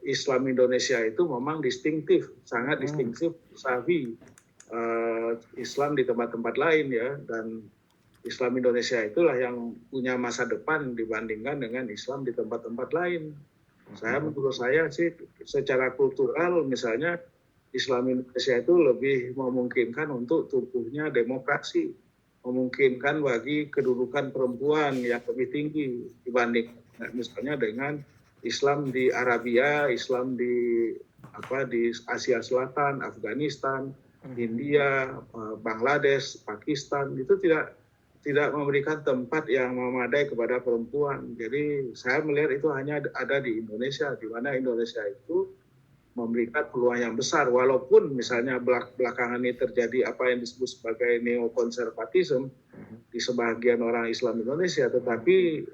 Islam Indonesia itu memang distintif, sangat distintif, savi Islam di tempat-tempat lain ya, dan Islam Indonesia itulah yang punya masa depan dibandingkan dengan Islam di tempat-tempat lain. Menurut saya sih secara kultural misalnya Islam Indonesia itu lebih memungkinkan untuk tumbuhnya demokrasi, memungkinkan bagi kedudukan perempuan yang lebih tinggi dibanding misalnya dengan Islam di Arabia, Islam di Asia Selatan, Afghanistan, India, Bangladesh, Pakistan, itu tidak memberikan tempat yang memadai kepada perempuan. Jadi saya melihat itu hanya ada di Indonesia, di mana Indonesia itu memberikan peluang yang besar. Walaupun misalnya belakangan ini terjadi apa yang disebut sebagai neokonservatisme di sebagian orang Islam Indonesia, tetapi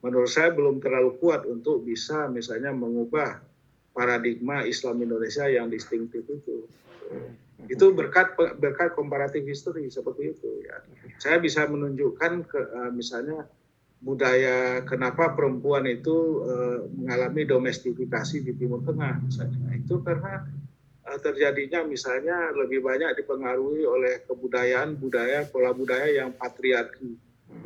menurut saya belum terlalu kuat untuk bisa misalnya mengubah paradigma Islam Indonesia yang distintif itu. Itu berkat komparatif history seperti itu ya. Saya bisa menunjukkan misalnya budaya kenapa perempuan itu mengalami domestifikasi di Timur Tengah misalnya. Itu karena terjadinya misalnya lebih banyak dipengaruhi oleh pola budaya yang patriarki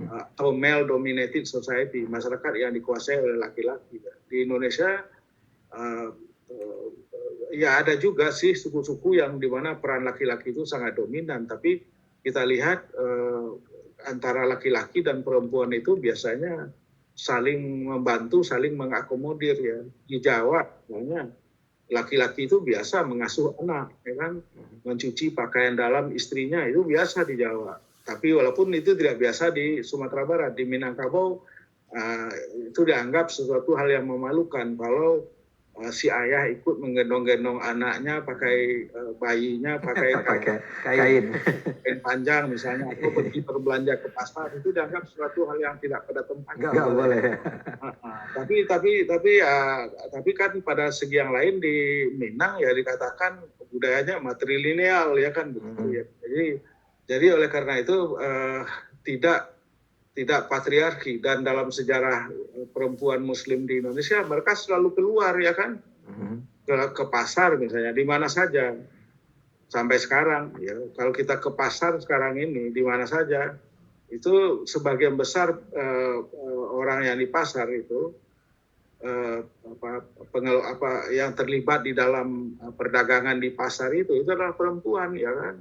atau male dominated society, masyarakat yang dikuasai oleh laki-laki. Di Indonesia ya ada juga sih suku-suku yang di mana peran laki-laki itu sangat dominan, tapi kita lihat antara laki-laki dan perempuan itu biasanya saling membantu, saling mengakomodir ya. Di Jawa, misalnya laki-laki itu biasa mengasuh anak, ya kan, mencuci pakaian dalam istrinya itu biasa di Jawa. Tapi walaupun itu tidak biasa di Sumatera Barat, di Minangkabau itu dianggap sesuatu hal yang memalukan kalau si ayah ikut menggendong-gendong anaknya pakai bayinya pakai kain panjang misalnya, atau pergi berbelanja ke pasar, itu dianggap sesuatu hal yang tidak pada tempatnya. Nggak boleh. Tapi kan pada segi yang lain di Minang ya dikatakan budayanya matrilineal ya kan begitu ya. Jadi oleh karena itu tidak patriarki, dan dalam sejarah perempuan Muslim di Indonesia mereka selalu keluar ya kan, ke pasar misalnya, di mana saja sampai sekarang ya. Kalau kita ke pasar sekarang ini di mana saja, itu sebagian besar orang yang di pasar itu yang terlibat di dalam perdagangan di pasar itu adalah perempuan ya kan.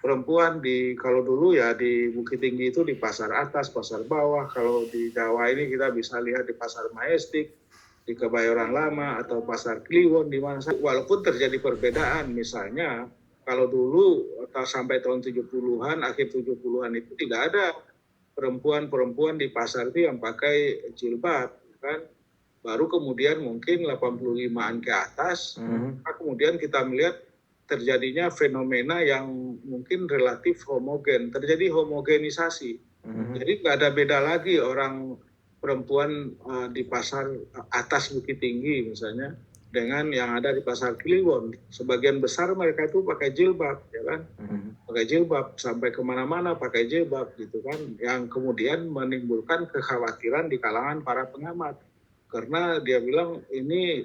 Perempuan kalau dulu ya di Bukit Tinggi itu di pasar atas, pasar bawah. Kalau di Jawa ini kita bisa lihat di pasar Majestic, di Kebayoran Lama atau pasar Kliwon, di mana saja. Walaupun terjadi perbedaan, misalnya kalau dulu sampai tahun 70-an, akhir 70-an itu tidak ada perempuan di pasar itu yang pakai jilbab kan. Baru kemudian mungkin 85-an ke atas, kemudian kita melihat terjadinya fenomena yang mungkin relatif homogen, terjadi homogenisasi. Jadi nggak ada beda lagi orang perempuan di pasar atas Bukit Tinggi misalnya dengan yang ada di pasar Kliwon. Sebagian besar mereka itu pakai jilbab, ya kan? Pakai jilbab sampai kemana-mana pakai jilbab gitu kan, yang kemudian menimbulkan kekhawatiran di kalangan para pengamat. Karena dia bilang ini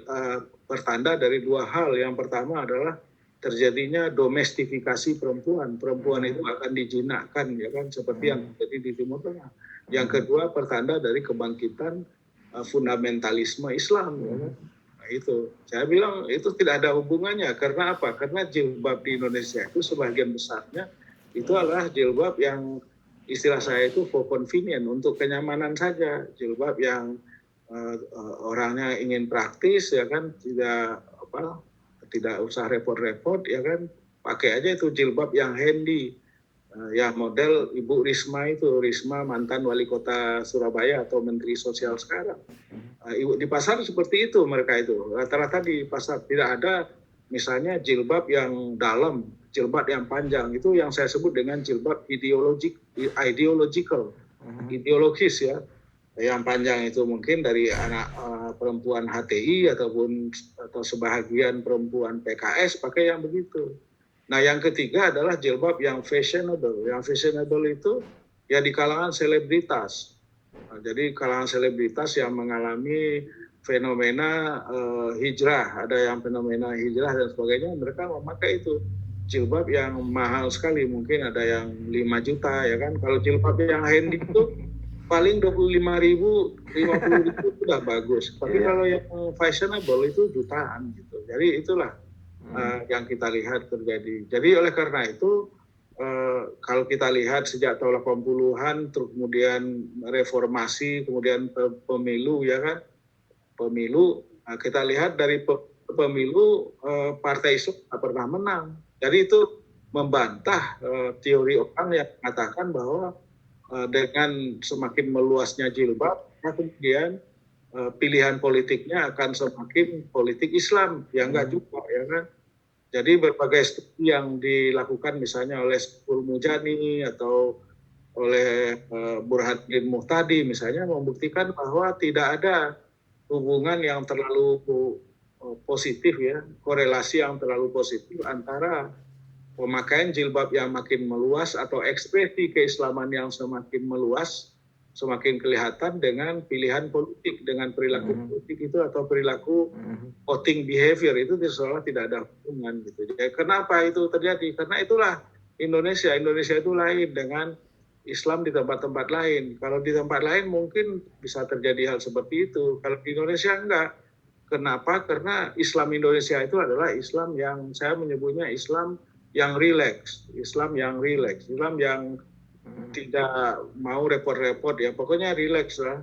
pertanda dari dua hal. Yang pertama adalah terjadinya domestifikasi perempuan. Perempuan itu akan dijinakkan ya kan, seperti yang terjadi di Timur Tengah. Yang kedua pertanda dari kebangkitan fundamentalisme Islam ya kan. Nah, itu saya bilang itu tidak ada hubungannya. Karena apa? Karena jilbab di Indonesia itu sebagian besarnya itu adalah jilbab yang istilah saya itu for convenient, untuk kenyamanan saja. Jilbab yang orangnya ingin praktis ya kan, tidak usah repot-repot ya kan, pakai aja itu jilbab yang handy ya, model Ibu Risma itu, Risma mantan wali kota Surabaya atau menteri sosial sekarang. Di pasar seperti itu, mereka itu rata-rata di pasar tidak ada misalnya jilbab yang dalam, jilbab yang panjang. Itu yang saya sebut dengan jilbab ideologis ya. Yang panjang itu mungkin dari anak perempuan HTI atau sebahagian perempuan PKS pakai yang begitu. Nah, yang ketiga adalah jilbab yang fashionable. Yang fashionable itu ya di kalangan selebritas. Nah, jadi kalangan selebritas yang mengalami fenomena hijrah, ada yang fenomena hijrah dan sebagainya, mereka memakai itu jilbab yang mahal sekali, mungkin ada yang 5 juta ya kan. Kalau jilbab yang handy itu paling 25.000, 50.000 udah bagus. Tapi kalau yang fashionable itu jutaan gitu. Jadi itulah yang kita lihat terjadi. Jadi oleh karena itu kalau kita lihat sejak tahun 80-an, terus kemudian reformasi, kemudian pemilu ya kan, pemilu kita lihat dari pemilu partai Islam tidak pernah menang. Jadi itu membantah teori orang yang mengatakan bahwa dengan semakin meluasnya jilbab, kemudian pilihan politiknya akan semakin politik Islam. Ya enggak juga ya kan. Jadi berbagai studi yang dilakukan misalnya oleh Saiful Mujani atau oleh Burhanuddin Muhtadi misalnya membuktikan bahwa tidak ada hubungan yang terlalu positif ya, korelasi yang terlalu positif antara pemakaian jilbab yang makin meluas atau ekspresi keislaman yang semakin meluas, semakin kelihatan dengan pilihan politik, dengan perilaku politik itu atau perilaku voting behavior itu seolah tidak ada hubungan gitu. Jadi, kenapa itu terjadi? Karena itulah Indonesia itu lain dengan Islam di tempat-tempat lain. Kalau di tempat lain mungkin bisa terjadi hal seperti itu. Kalau di Indonesia enggak. Kenapa? Karena Islam Indonesia itu adalah Islam yang saya menyebutnya Islam yang rileks. Islam yang tidak mau repot-repot ya. Pokoknya rileks lah.